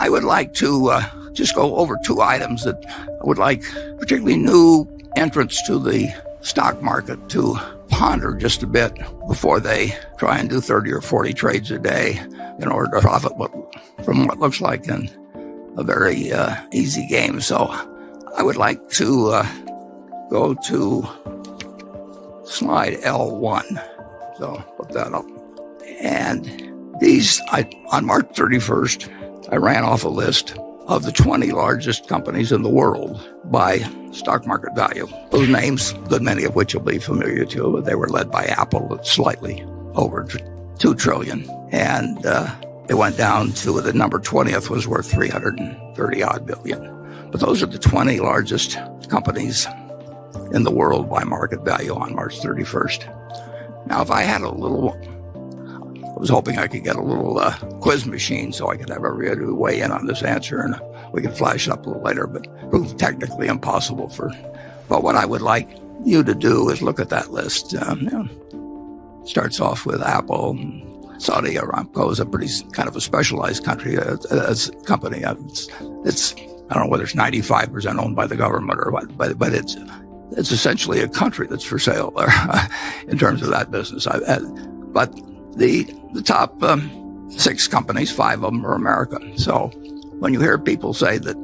I would like to just go over two items that I would like, particularly new entrants to the stock market, to ponder just a bit before they try and do 30 or 40 trades a day in order to profit from what looks like a very easy game. So I would like to go to slide L1. So look that up. And on March 31st, I ran off a list of the 20 largest companies in the world by stock market value. Those names, a good many of which will be familiar to you, but they were led by Apple at slightly over $2 trillion. And they went down to the number 20th was worth 330 odd billion. But those are the 20 largest companies in the world by market value on March 31st. Now, if I had I was hoping I could get a little quiz machine so I could have everybody weigh in on this answer, and we could flash it up a little later, but proved technically impossible but what I would like you to do is look at that list. Starts off with Apple. Saudi Aramco is a pretty kind of a specialized company. It's I don't know whether it's 95% owned by the government or what, but it's essentially a country that's for sale there in terms of that business. But the top 6 companies, 5 of them are American. So when you hear people say that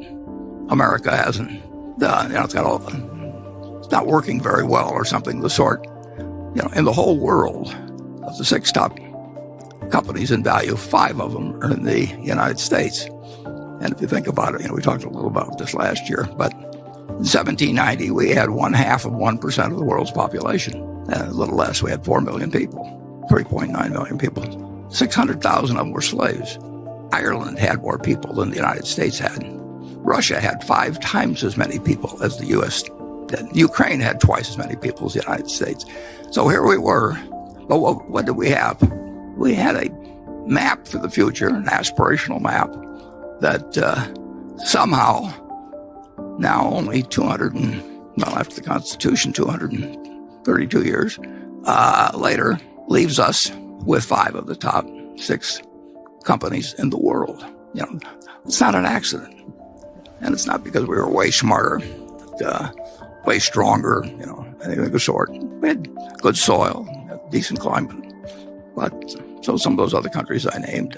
America hasn't, it's not working very well or something of the sort, in the whole world, of the 6 top companies in value, 5 of them are in the United States. And if you think about it, we talked a little about this last year, but in 1790, we had 1/2% of the world's population. And a little less, we had 4 million people, 3.9 million people. 600,000 of them were slaves. Ireland had more people than the United States had. Russia had 5 times as many people as the U.S. did. Ukraine had twice as many people as the United States. So here we were. But what did we have? We had a map for the future, an aspirational map that somehow now only after the Constitution, 232 years later, leaves us with 5 of the top 6 companies in the world. It's not an accident. And it's not because we were way smarter, way stronger, anything of the sort. We had good soil, decent climate. But so some of those other countries I named.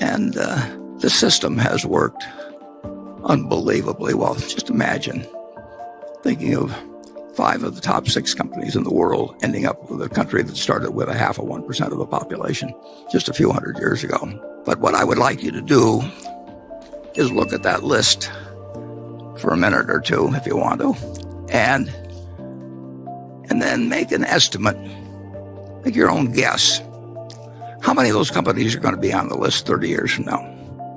And the system has worked unbelievably well. Just imagine thinking of 5 of the top 6 companies in the world ending up with a country that started with 0.5% of the population just a few hundred years ago. But what I would like you to do is look at that list for a minute or two, if you want to, and then make an estimate, make your own guess. How many of those companies are going to be on the list 30 years from now?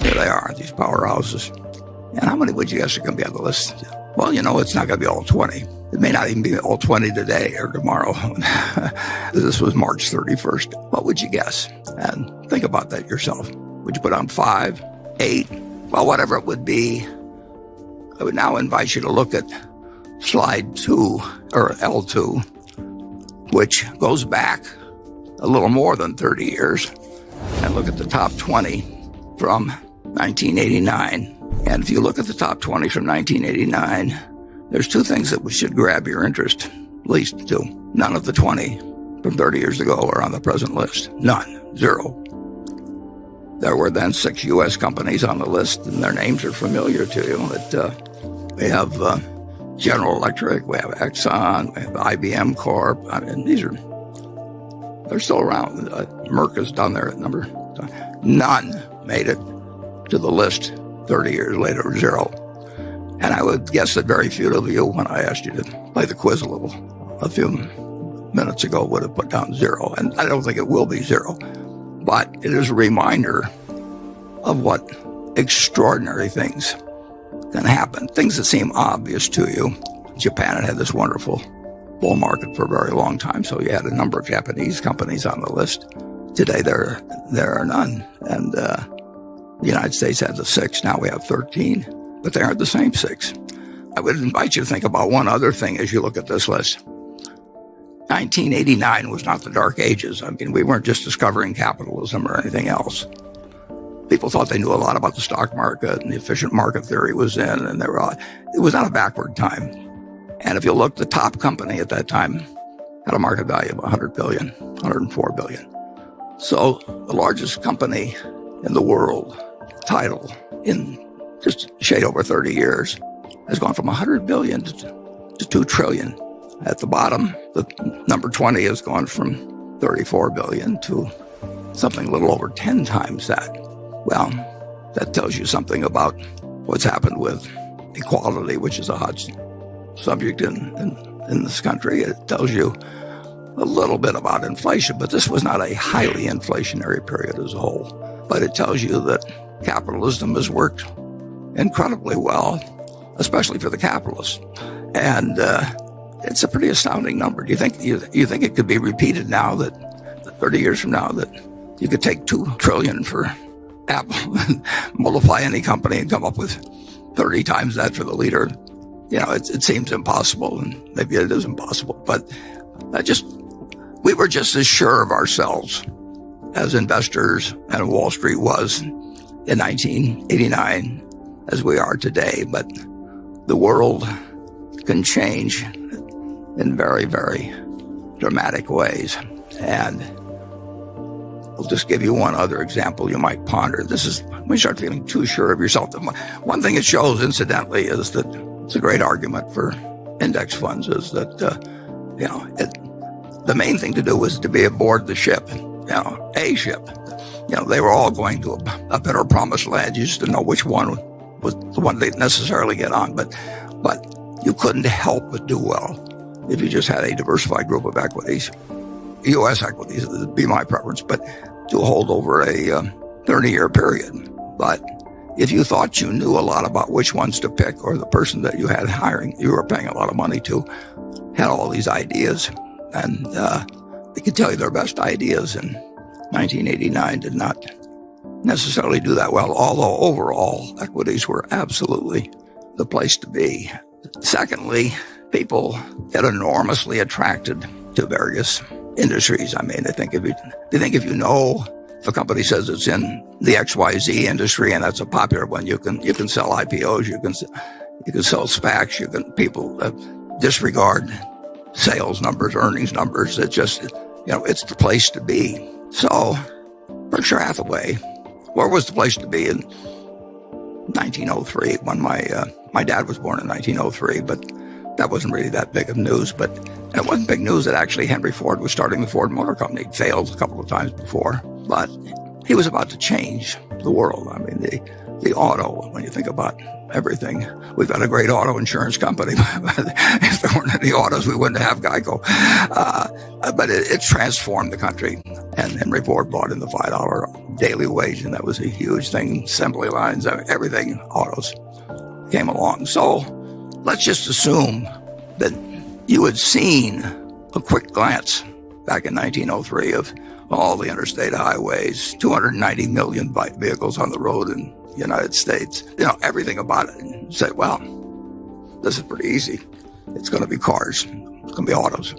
Here they are, these powerhouses. And how many would you guess are going to be on the list? Well, it's not going to be all 20. It may not even be all 20 today or tomorrow. This was March 31st. What would you guess? And think about that yourself. Would you put on 5, 8? Well, whatever it would be, I would now invite you to look at slide 2, or L2, which goes back a little more than 30 years, and look at the top 20 from 1989. And if you look at the top 20 from 1989, there's 2 things that should grab your interest, at least 2. None of the 20 from 30 years ago are on the present list. None. 0. There were then 6 U.S. companies on the list, and their names are familiar to you. We have General Electric, we have Exxon, we have IBM Corp. I mean, they're still around. Merck is down there at number. None made it to the list 30 years later, 0. And I would guess that very few of you, when I asked you to play the quiz a few minutes ago, would have put down 0. And I don't think it will be 0. But it is a reminder of what extraordinary things can happen. Things that seem obvious to you. Japan had this wonderful bull market for a very long time, so you had a number of Japanese companies on the list. Today there are none. And the United States had the 6. Now we have 13. But they aren't the same 6. I would invite you to think about one other thing as you look at this list. 1989 was not the Dark Ages. I mean, we weren't just discovering capitalism or anything else. people thought they knew a lot about the stock market and the efficient market theory was in, and it was not a backward time. And if you look, the top company at that time had a market value of 100 billion, 104 billion. So the largest company in the world, Tidal, in just a shade over 30 years, has gone from 100 billion to 2 trillion. At the bottom, the number 20 has gone from 34 billion to something a little over 10 times that. Well, that tells you something about what's happened with equality, which is a hot subject in this country. It tells you a little bit about inflation, but this was not a highly inflationary period as a whole. But it tells you that capitalism has worked incredibly well, especially for the capitalists. And it's a pretty astounding number. Do you think it could be repeated now, that 30 years from now, that you could take 2 trillion for Apple and multiply any company and come up with 30 times that for the leader? It seems impossible, and maybe it is impossible. But we were just as sure of ourselves as investors and Wall Street was in 1989 as we are today. But the world can change in very, very dramatic ways. And I'll just give you one other example you might ponder. This is when you start feeling too sure of yourself. One thing it shows, incidentally, is that it's a great argument for index funds, is that, the main thing to do was to be aboard the ship, a ship. They were all going to a better promised land. You just didn't know which one was the one they'd necessarily get on. But you couldn't help but do well if you just had a diversified group of equities. U.S. equities would be my preference, but to hold over a 30-year period. But if you thought you knew a lot about which ones to pick, or the person that you had hiring, you were paying a lot of money to, had all these ideas, and they could tell you their best ideas, in 1989 did not necessarily do that well, although overall equities were absolutely the place to be. Secondly, people get enormously attracted to various industries. I mean, they think if you know, if a company says it's in the XYZ industry and that's a popular one, you can sell IPOs, you can sell SPACs, people disregard sales numbers, earnings numbers. It's just, it's the place to be. So Berkshire Hathaway, where was the place to be in 1903 when my dad was born in 1903, but that wasn't really that big of news. But it wasn't big news that actually Henry Ford was starting the Ford Motor Company. He'd failed a couple of times before, but he was about to change the world. I mean, the auto, when you think about everything, we've got a great auto insurance company. If there weren't any autos, we wouldn't have Geico. But it transformed the country. And Henry Ford brought in the $5 daily wage, and that was a huge thing. Assembly lines, everything, autos came along. So let's just assume that you had seen a quick glance back in 1903 of all the interstate highways, 290 million vehicles on the road in the United States, everything about it, and said, well, this is pretty easy. It's going to be cars. It's going to be autos.